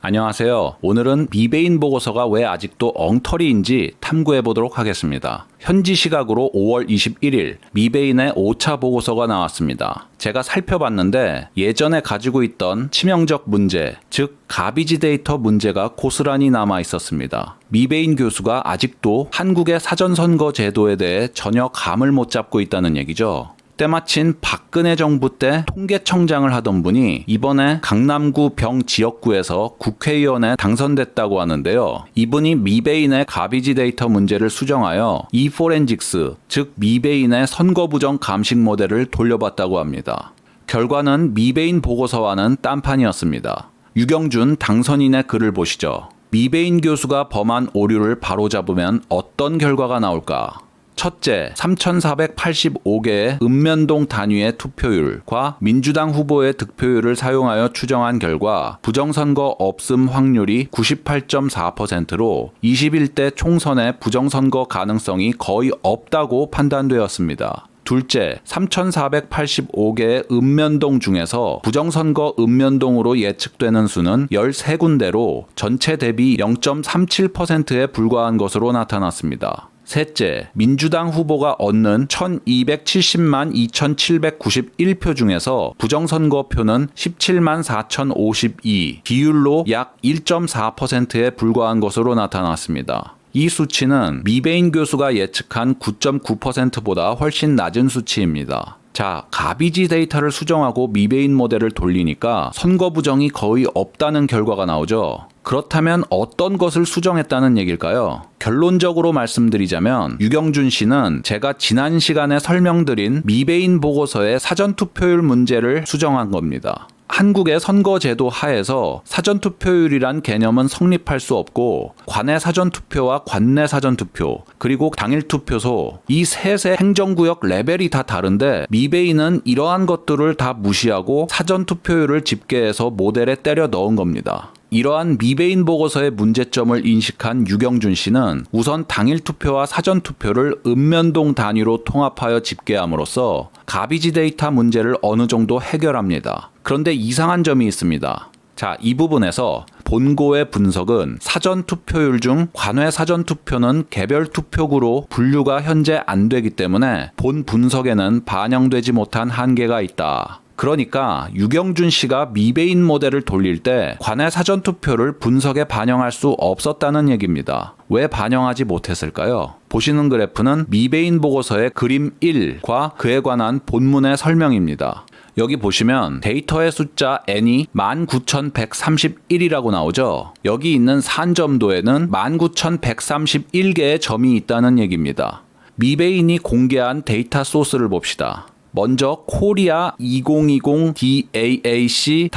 안녕하세요. 오늘은 미베인 보고서가 왜 아직도 엉터리인지 탐구해 보도록 하겠습니다. 현지 시각으로 5월 21일 미베인의 5차 보고서가 나왔습니다. 제가 살펴봤는데 예전에 가지고 있던 치명적 문제, 즉 가비지 데이터 문제가 고스란히 남아 있었습니다. 미베인 교수가 아직도 한국의 사전선거 제도에 대해 전혀 감을 못 잡고 있다는 얘기죠. 때마침 박근혜 정부 때 통계청장을 하던 분이 이번에 강남구 병 지역구에서 국회의원에 당선됐다고 하는데요. 이분이 미베인의 가비지 데이터 문제를 수정하여 이포렌직스, 즉 미베인의 선거부정 감식 모델을 돌려봤다고 합니다. 결과는 미베인 보고서와는 딴판이었습니다. 유경준 당선인의 글을 보시죠. 미베인 교수가 범한 오류를 바로잡으면 어떤 결과가 나올까? 첫째, 3,485개의 읍면동 단위의 투표율과 민주당 후보의 득표율을 사용하여 추정한 결과 부정선거 없음 확률이 98.4%로 21대 총선의 부정선거 가능성이 거의 없다고 판단되었습니다. 둘째, 3,485개의 읍면동 중에서 부정선거 읍면동으로 예측되는 수는 13군데로 전체 대비 0.37%에 불과한 것으로 나타났습니다. 셋째, 민주당 후보가 얻는 1270만 2791표 중에서 부정선거표는 17만 4052, 비율로 약 1.4%에 불과한 것으로 나타났습니다. 이 수치는 미베인 교수가 예측한 9.9%보다 훨씬 낮은 수치입니다. 자, 가비지 데이터를 수정하고 미베인 모델을 돌리니까 선거 부정이 거의 없다는 결과가 나오죠. 그렇다면 어떤 것을 수정했다는 얘기일까요? 결론적으로 말씀드리자면 유경준 씨는 제가 지난 시간에 설명드린 미베인 보고서의 사전투표율 문제를 수정한 겁니다. 한국의 선거제도 하에서 사전투표율이란 개념은 성립할 수 없고 관내 사전투표와 관내 사전투표 그리고 당일투표소 이 셋의 행정구역 레벨이 다 다른데 미베인은 이러한 것들을 다 무시하고 사전투표율을 집계해서 모델에 때려 넣은 겁니다. 이러한 미베인 보고서의 문제점을 인식한 유경준 씨는 우선 당일투표와 사전투표를 읍면동 단위로 통합하여 집계함으로써 가비지 데이터 문제를 어느 정도 해결합니다. 그런데 이상한 점이 있습니다. 자, 이 부분에서 본고의 분석은 사전투표율 중 관외 사전투표는 개별 투표구로 분류가 현재 안 되기 때문에 본 분석에는 반영되지 못한 한계가 있다. 그러니까 유경준 씨가 미베인 모델을 돌릴 때 관내 사전투표를 분석에 반영할 수 없었다는 얘기입니다. 왜 반영하지 못했을까요? 보시는 그래프는 미베인 보고서의 그림 1과 그에 관한 본문의 설명입니다. 여기 보시면 데이터의 숫자 n이 19,131이라고 나오죠. 여기 있는 산점도에는 19,131개의 점이 있다는 얘기입니다. 미베인이 공개한 데이터 소스를 봅시다. 먼저 코리아 2020 DAAC.csv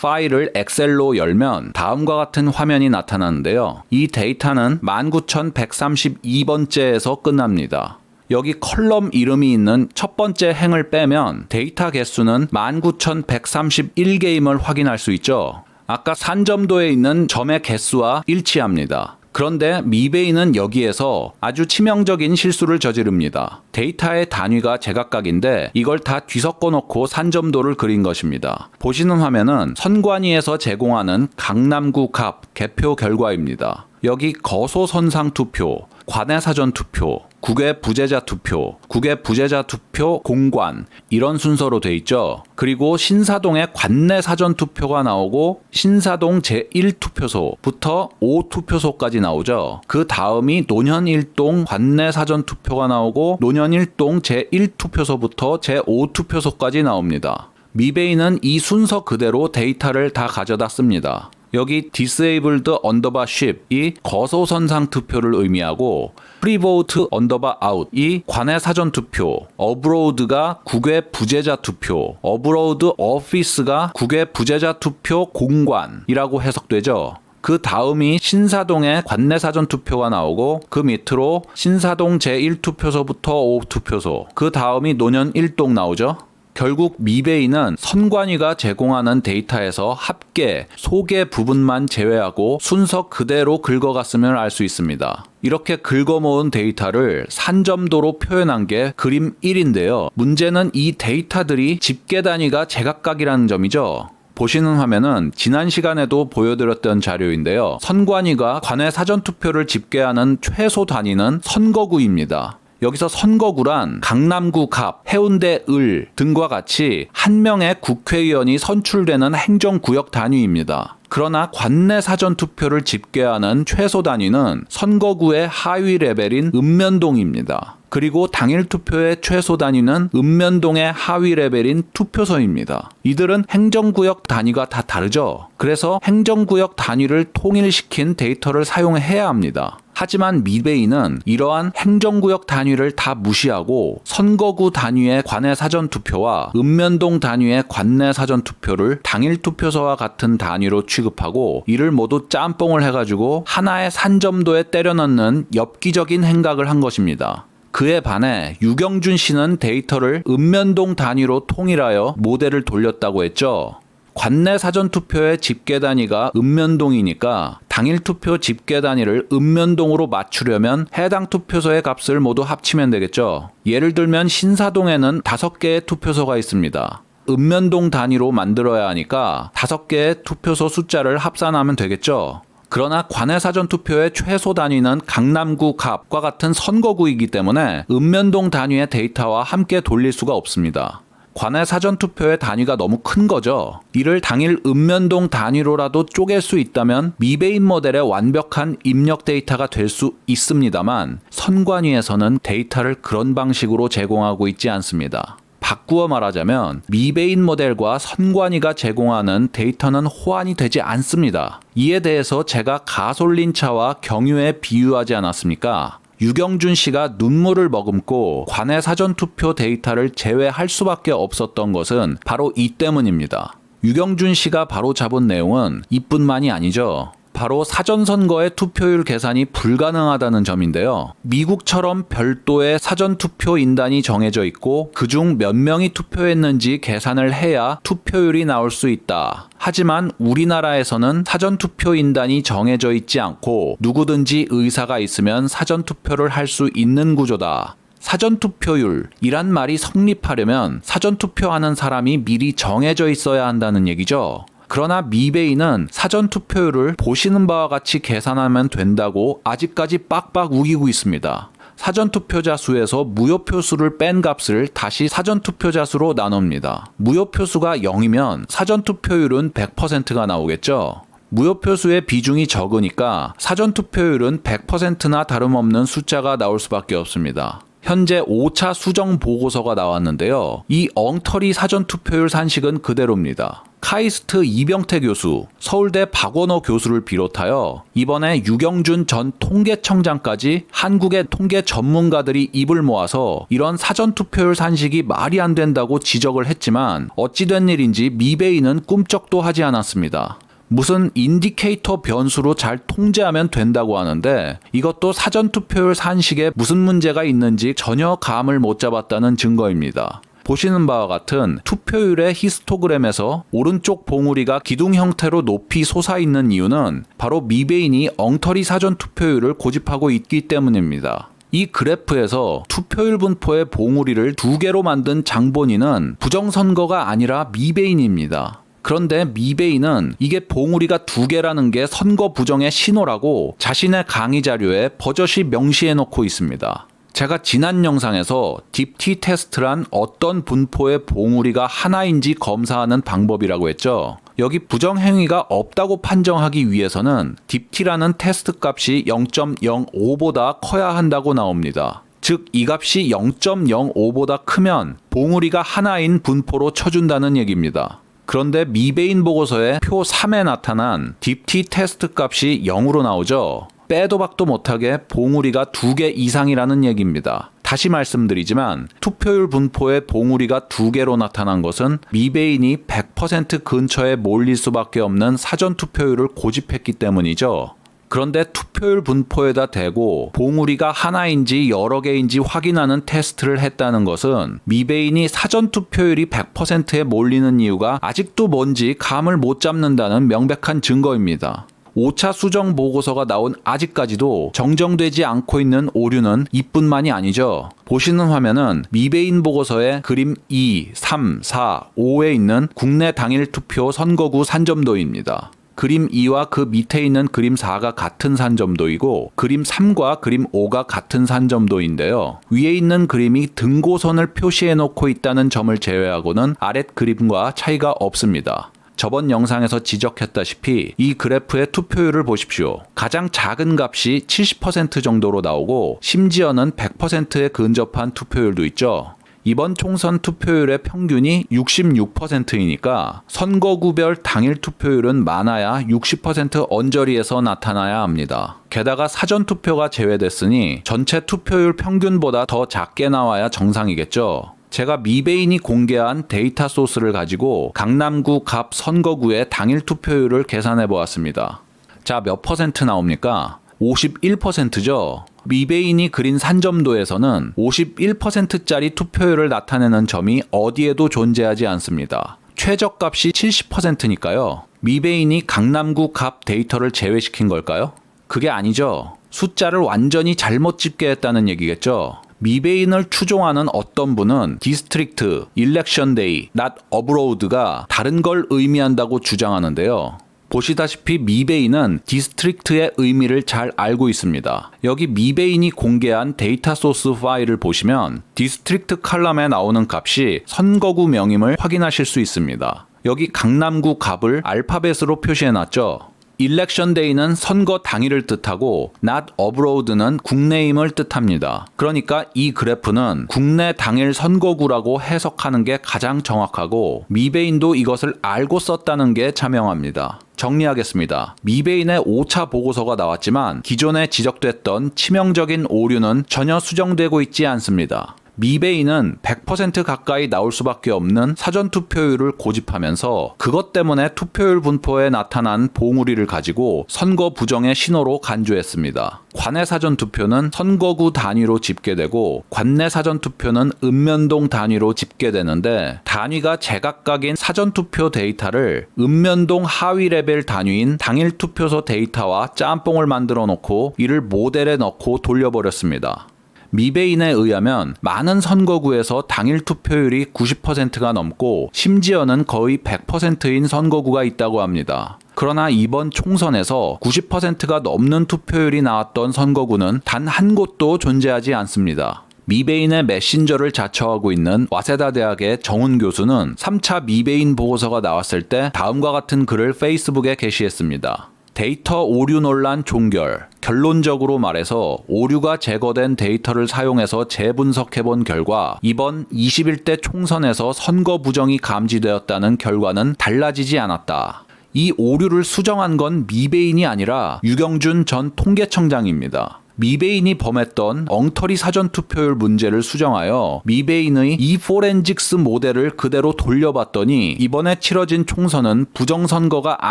파일을 엑셀로 열면 다음과 같은 화면이 나타나는데요. 이 데이터는 19,132번째에서 끝납니다. 여기 컬럼 이름이 있는 첫 번째 행을 빼면 데이터 개수는 19,131개임을 확인할 수 있죠. 아까 산점도에 있는 점의 개수와 일치합니다. 그런데 미베인은 여기에서 아주 치명적인 실수를 저지릅니다. 데이터의 단위가 제각각인데 이걸 다 뒤섞어 놓고 산점도를 그린 것입니다. 보시는 화면은 선관위에서 제공하는 강남구 갑 개표 결과입니다. 여기 거소선상 투표, 관내 사전 투표, 국외 부재자 투표, 국외 부재자 투표 공관 이런 순서로 돼 있죠. 그리고 신사동의 관내 사전 투표가 나오고 신사동 제1투표소부터 5투표소까지 나오죠. 그 다음이 노년 1동 관내 사전 투표가 나오고 노년 1동 제1투표소부터 제5투표소까지 나옵니다. 미베인은 이 순서 그대로 데이터를 다 가져다 씁니다. 여기 disabled underbar ship이 거소선상 투표를 의미하고 pre-vote underbar out이 관내 사전 투표, abroad가 국외 부재자 투표, abroad office가 국외 부재자 투표 공관이라고 해석되죠. 그 다음이 신사동의 관내 사전 투표가 나오고 그 밑으로 신사동 제1투표소부터 5투표소, 그 다음이 노년 1동 나오죠. 결국 미베인은 선관위가 제공하는 데이터에서 합계, 소개 부분만 제외하고 순서 그대로 긁어갔음을 알 수 있습니다. 이렇게 긁어모은 데이터를 산점도로 표현한 게 그림 1인데요. 문제는 이 데이터들이 집계 단위가 제각각이라는 점이죠. 보시는 화면은 지난 시간에도 보여드렸던 자료인데요. 선관위가 관외 사전투표를 집계하는 최소 단위는 선거구입니다. 여기서 선거구란 강남구 갑, 해운대 을 등과 같이 한 명의 국회의원이 선출되는 행정구역 단위입니다. 그러나 관내 사전투표를 집계하는 최소 단위는 선거구의 하위 레벨인 읍면동입니다. 그리고 당일 투표의 최소 단위는 읍면동의 하위 레벨인 투표소입니다. 이들은 행정구역 단위가 다 다르죠. 그래서 행정구역 단위를 통일시킨 데이터를 사용해야 합니다. 하지만 미베이는 이러한 행정구역 단위를 다 무시하고 선거구 단위의 관외 사전투표와 읍면동 단위의 관내 사전투표를 당일 투표소와 같은 단위로 취급하고 이를 모두 짬뽕을 해가지고 하나의 산점도에 때려 넣는 엽기적인 행각을 한 것입니다. 그에 반해 유경준 씨는 데이터를 읍면동 단위로 통일하여 모델을 돌렸다고 했죠. 관내 사전투표의 집계 단위가 읍면동이니까 당일 투표 집계 단위를 읍면동으로 맞추려면 해당 투표소의 값을 모두 합치면 되겠죠. 예를 들면 신사동에는 5개의 투표소가 있습니다. 읍면동 단위로 만들어야 하니까 5개의 투표소 숫자를 합산하면 되겠죠. 그러나 관외 사전투표의 최소 단위는 강남구 갑과 같은 선거구이기 때문에 읍면동 단위의 데이터와 함께 돌릴 수가 없습니다. 관외 사전투표의 단위가 너무 큰 거죠. 이를 당일 읍면동 단위로라도 쪼갤 수 있다면 미베인 모델의 완벽한 입력 데이터가 될 수 있습니다만 선관위에서는 데이터를 그런 방식으로 제공하고 있지 않습니다. 바꾸어 말하자면 미베인 모델과 선관위가 제공하는 데이터는 호환이 되지 않습니다. 이에 대해서 제가 가솔린차와 경유에 비유하지 않았습니까? 유경준 씨가 눈물을 머금고 관외 사전투표 데이터를 제외할 수밖에 없었던 것은 바로 이 때문입니다. 유경준 씨가 바로 잡은 내용은 이뿐만이 아니죠. 바로 사전선거의 투표율 계산이 불가능하다는 점인데요. 미국처럼 별도의 사전투표 인단이 정해져 있고 그중 몇 명이 투표했는지 계산을 해야 투표율이 나올 수 있다. 하지만 우리나라에서는 사전투표 인단이 정해져 있지 않고 누구든지 의사가 있으면 사전투표를 할 수 있는 구조다. 사전투표율이란 말이 성립하려면 사전투표하는 사람이 미리 정해져 있어야 한다는 얘기죠. 그러나 미베이는 사전투표율을 보시는 바와 같이 계산하면 된다고 아직까지 빡빡 우기고 있습니다. 사전투표자 수에서 무효표 수를 뺀 값을 다시 사전투표자 수로 나눕니다. 무효표 수가 0이면 사전투표율은 100%가 나오겠죠. 무효표 수의 비중이 적으니까 사전투표율은 100%나 다름없는 숫자가 나올 수밖에 없습니다. 현재 5차 수정 보고서가 나왔는데요. 이 엉터리 사전투표율 산식은 그대로입니다. 카이스트 이병태 교수, 서울대 박원호 교수를 비롯하여 이번에 유경준 전 통계청장까지 한국의 통계 전문가들이 입을 모아서 이런 사전투표율 산식이 말이 안 된다고 지적을 했지만 어찌된 일인지 미베이는 꿈쩍도 하지 않았습니다. 무슨 인디케이터 변수로 잘 통제하면 된다고 하는데 이것도 사전투표율 산식에 무슨 문제가 있는지 전혀 감을 못 잡았다는 증거입니다. 보시는 바와 같은 투표율의 히스토그램에서 오른쪽 봉우리가 기둥 형태로 높이 솟아있는 이유는 바로 미베인이 엉터리 사전투표율을 고집하고 있기 때문입니다. 이 그래프에서 투표율 분포의 봉우리를 2개로 만든 장본인은 부정선거가 아니라 미베인입니다. 그런데 미베이는 이게 봉우리가 2개라는 게 선거 부정의 신호라고 자신의 강의 자료에 버젓이 명시해 놓고 있습니다. 제가 지난 영상에서 딥티 테스트란 어떤 분포의 봉우리가 하나인지 검사하는 방법이라고 했죠. 여기 부정행위가 없다고 판정하기 위해서는 딥티라는 테스트 값이 0.05보다 커야 한다고 나옵니다. 즉 이 값이 0.05보다 크면 봉우리가 하나인 분포로 쳐준다는 얘기입니다. 그런데 미베인 보고서의 표 3에 나타난 딥티 테스트 값이 0으로 나오죠. 빼도 박도 못하게 봉우리가 2개 이상이라는 얘기입니다. 다시 말씀드리지만 투표율 분포의 봉우리가 2개로 나타난 것은 미베인이 100% 근처에 몰릴 수밖에 없는 사전투표율을 고집했기 때문이죠. 그런데 투표율 분포에다 대고 봉우리가 하나인지 여러 개인지 확인하는 테스트를 했다는 것은 미베인이 사전투표율이 100%에 몰리는 이유가 아직도 뭔지 감을 못 잡는다는 명백한 증거입니다. 5차 수정 보고서가 나온 아직까지도 정정되지 않고 있는 오류는 이뿐만이 아니죠. 보시는 화면은 미베인 보고서의 그림 2, 3, 4, 5에 있는 국내 당일 투표 선거구 산점도입니다. 그림 2와 그 밑에 있는 그림 4가 같은 산점도이고 그림 3과 그림 5가 같은 산점도인데요. 위에 있는 그림이 등고선을 표시해 놓고 있다는 점을 제외하고는 아랫 그림과 차이가 없습니다. 저번 영상에서 지적했다시피 이 그래프의 투표율을 보십시오. 가장 작은 값이 70% 정도로 나오고 심지어는 100%에 근접한 투표율도 있죠. 이번 총선 투표율의 평균이 66%이니까 선거구별 당일 투표율은 많아야 60% 언저리에서 나타나야 합니다. 게다가 사전투표가 제외됐으니 전체 투표율 평균보다 더 작게 나와야 정상이겠죠. 제가 미베인이 공개한 데이터 소스를 가지고 강남구 갑 선거구의 당일 투표율을 계산해 보았습니다. 자, 몇 퍼센트 나옵니까? 51%죠. 미베인이 그린 산점도에서는 51%짜리 투표율을 나타내는 점이 어디에도 존재하지 않습니다. 최저값이 70%니까요. 미베인이 강남구 갑 데이터를 제외시킨 걸까요? 그게 아니죠. 숫자를 완전히 잘못 집계 했다는 얘기겠죠. 미베인을 추종하는 어떤 분은 디스트릭트, 일렉션 데이, not abroad가 다른 걸 의미한다고 주장하는데요. 보시다시피 미베인은 디스트릭트의 의미를 잘 알고 있습니다. 여기 미베인이 공개한 데이터 소스 파일을 보시면 디스트릭트 칼럼에 나오는 값이 선거구 명임을 확인하실 수 있습니다. 여기 강남구 갑을 알파벳으로 표시해놨죠. 일렉션 데이는 선거 당일을 뜻하고 not abroad는 국내임을 뜻합니다. 그러니까 이 그래프는 국내 당일 선거구라고 해석하는 게 가장 정확하고 미베인도 이것을 알고 썼다는 게 자명합니다. 정리하겠습니다. 미베인의 5차 보고서가 나왔지만 기존에 지적됐던 치명적인 오류는 전혀 수정되고 있지 않습니다. 미베인은 100% 가까이 나올 수밖에 없는 사전투표율을 고집하면서 그것 때문에 투표율 분포에 나타난 봉우리를 가지고 선거 부정의 신호로 간주했습니다. 관내 사전투표는 선거구 단위로 집계되고 관내 사전투표는 읍면동 단위로 집계되는데 단위가 제각각인 사전투표 데이터를 읍면동 하위 레벨 단위인 당일 투표소 데이터와 짬뽕을 만들어 놓고 이를 모델에 넣고 돌려버렸습니다. 미베인에 의하면 많은 선거구에서 당일 투표율이 90%가 넘고 심지어는 거의 100%인 선거구가 있다고 합니다. 그러나 이번 총선에서 90%가 넘는 투표율이 나왔던 선거구는 단 한 곳도 존재하지 않습니다. 미베인의 메신저를 자처하고 있는 와세다 대학의 정훈 교수는 3차 미베인 보고서가 나왔을 때 다음과 같은 글을 페이스북에 게시했습니다. 데이터 오류 논란 종결. 결론적으로 말해서 오류가 제거된 데이터를 사용해서 재분석해본 결과 이번 21대 총선에서 선거 부정이 감지되었다는 결과는 달라지지 않았다. 이 오류를 수정한 건 미베인이 아니라 유경준 전 통계청장입니다. 미베인이 범했던 엉터리 사전투표율 문제를 수정하여 미베인의 이포렌직스 모델을 그대로 돌려봤더니 이번에 치러진 총선은 부정선거가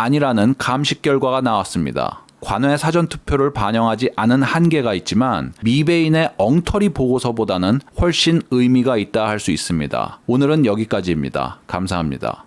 아니라는 감식 결과가 나왔습니다. 관외 사전투표를 반영하지 않은 한계가 있지만 미베인의 엉터리 보고서보다는 훨씬 의미가 있다 할 수 있습니다. 오늘은 여기까지입니다. 감사합니다.